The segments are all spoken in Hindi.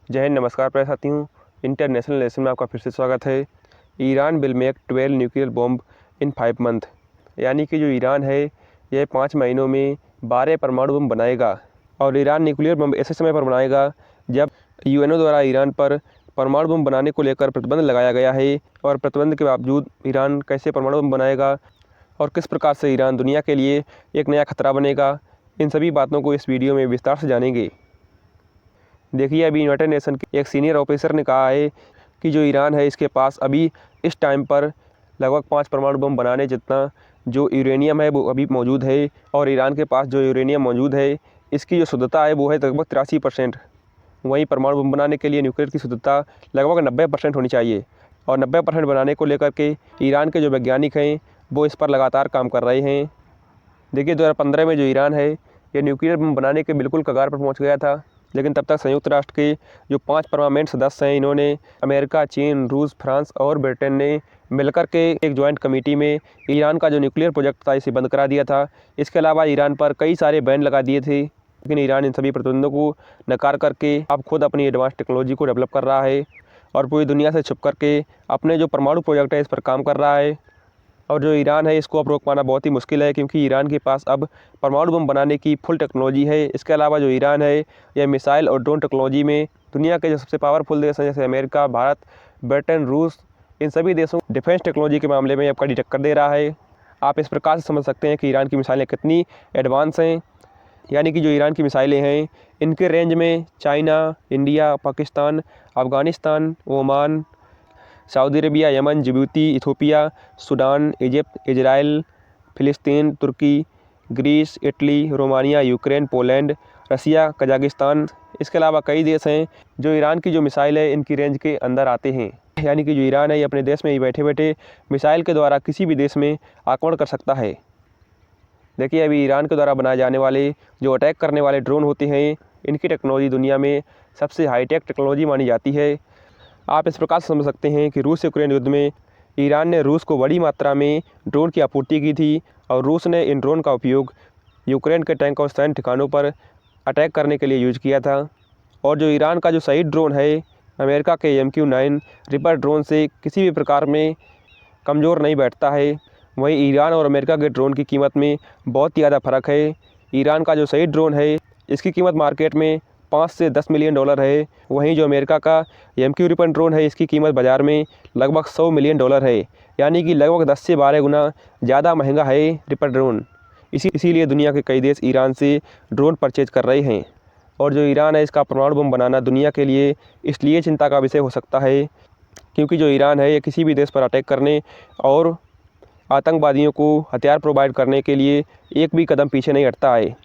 जय हिंद, नमस्कार प्यारे साथियों। इंटरनेशनल लेसन में आपका फिर से स्वागत है। Iran will make 12 nuclear bomb in 5 month. यानी कि जो ईरान है यह 5 महीनों में 12 परमाणु बम बनाएगा। और ईरान न्यूक्लियर बम ऐसे समय पर बनाएगा जब यूएनओ द्वारा ईरान पर परमाणु बम बनाने को लेकर प्रतिबंध लगाया गया है। और प्रतिबंध के बावजूद ईरान कैसे परमाणु बम बनाएगा और किस प्रकार से ईरान दुनिया के लिए एक नया खतरा बनेगा, इन सभी बातों को इस वीडियो में विस्तार से जानेंगे। देखिए, अभी यूनाइटेड नेशन के एक सीनियर ऑफिसर ने कहा है कि जो ईरान है इसके पास अभी इस टाइम पर लगभग 5 परमाणु बम बनाने जितना जो यूरेनियम है वो अभी मौजूद है। और ईरान के पास जो यूरेनियम मौजूद है इसकी जो शुद्धता है वो है लगभग 83%। वहीं परमाणु बम बनाने के लिए न्यूक्लियर की शुद्धता लगभग 90% होनी चाहिए। और 90% बनाने को लेकर के ईरान के जो वैज्ञानिक हैं वो इस पर लगातार काम कर रहे हैं। देखिए, 2015 में जो ईरान है ये न्यूक्लियर बम बनाने के बिल्कुल कगार पर पहुंच गया था, लेकिन तब तक संयुक्त राष्ट्र के जो 5 परमानेंट सदस्य हैं इन्होंने अमेरिका, चीन, रूस, फ्रांस और ब्रिटेन ने मिलकर के एक जॉइंट कमेटी में ईरान का जो न्यूक्लियर प्रोजेक्ट था इसे बंद करा दिया था। इसके अलावा ईरान पर कई सारे बैन लगा दिए थे, लेकिन ईरान इन सभी प्रतिबंधों को नकार करके अब खुद अपनी एडवांस टेक्नोलॉजी को डेवलप कर रहा है और पूरी दुनिया से छुप करके अपने जो परमाणु प्रोजेक्ट है इस पर काम कर रहा है। और जो ईरान है इसको अब रोक पाना बहुत ही मुश्किल है, क्योंकि ईरान के पास अब परमाणु बम बनाने की फुल टेक्नोलॉजी है। इसके अलावा जो ईरान है यह मिसाइल और ड्रोन टेक्नोलॉजी में दुनिया के जो सबसे पावरफुल देश हैं जैसे अमेरिका, भारत, ब्रिटेन, रूस, इन सभी देशों को डिफेंस टेक्नोलॉजी के मामले में अब कड़ी टक्कर दे रहा है। आप इस प्रकार से समझ सकते हैं कि ईरान की मिसाइलें कितनी एडवांस हैं। यानी कि जो ईरान की मिसाइलें हैं इनके रेंज में China, India, Pakistan, Afghanistan, Oman, Saudi Arabia, Yemen, Djibouti, Ethiopia, Sudan, Egypt, Israel, Palestine, Turkey, Greece, Italy, Romania, Ukraine, Poland, Russia, Kazakhstan, इसके अलावा कई देश हैं जो ईरान की जो मिसाइल है इनकी रेंज के अंदर आते हैं। यानी कि जो ईरान है ये अपने देश में ही बैठे बैठे मिसाइल के द्वारा किसी भी देश में आक्रमण कर सकता है। देखिए, अभी ईरान के द्वारा बनाए जाने वाले जो अटैक करने वाले ड्रोन होते हैं इनकी टेक्नोलॉजी दुनिया में सबसे हाईटेक टेक्नोलॉजी मानी जाती है। आप इस प्रकार से समझ सकते हैं कि रूस यूक्रेन युद्ध में ईरान ने रूस को बड़ी मात्रा में ड्रोन की आपूर्ति की थी और रूस ने इन ड्रोन का उपयोग यूक्रेन के टैंक और सैन्य ठिकानों पर अटैक करने के लिए यूज किया था। और जो ईरान का जो शहीद ड्रोन है अमेरिका के MQ-9 रिपर ड्रोन से किसी भी प्रकार में कमज़ोर नहीं बैठता है। वहीं ईरान और अमेरिका के ड्रोन की कीमत में बहुत ही ज़्यादा फ़र्क है। ईरान का जो शहीद ड्रोन है इसकी कीमत मार्केट में 5 से 10 मिलियन डॉलर है। वहीं जो अमेरिका का MQ रिपर ड्रोन है इसकी कीमत बाज़ार में लगभग 100 मिलियन डॉलर है। यानी कि लगभग 10 से 12 गुना ज़्यादा महंगा है रिपर ड्रोन। इसीलिए दुनिया के कई देश ईरान से ड्रोन परचेज कर रहे हैं। और जो ईरान है इसका परमाणु बम बनाना दुनिया के लिए इसलिए चिंता का विषय हो सकता है क्योंकि जो ईरान है ये किसी भी देश पर अटैक करने और आतंकवादियों को हथियार प्रोवाइड करने के लिए एक भी कदम पीछे नहीं हटता है।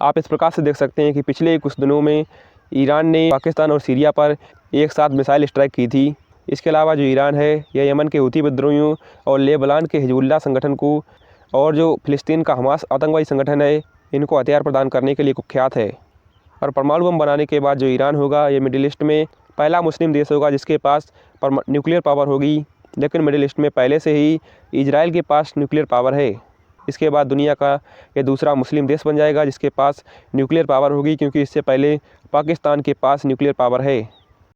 आप इस प्रकार से देख सकते हैं कि पिछले कुछ दिनों में ईरान ने पाकिस्तान और सीरिया पर एक साथ मिसाइल स्ट्राइक की थी। इसके अलावा जो ईरान है यह यमन के हूती विद्रोहियों और लेबनान के हिजबुल्लाह संगठन को और जो फ़िलिस्तीन का हमास आतंकवादी संगठन है इनको हथियार प्रदान करने के लिए कुख्यात है। और परमाणु बम बनाने के बाद जो ईरान होगा ये मिडिल ईस्ट में पहला मुस्लिम देश होगा जिसके पास न्यूक्लियर पावर होगी। लेकिन मिडिल ईस्ट में पहले से ही इजराइल के पास न्यूक्लियर पावर है। इसके बाद दुनिया का ये दूसरा मुस्लिम देश बन जाएगा जिसके पास न्यूक्लियर पावर होगी, क्योंकि इससे पहले पाकिस्तान के पास न्यूक्लियर पावर है।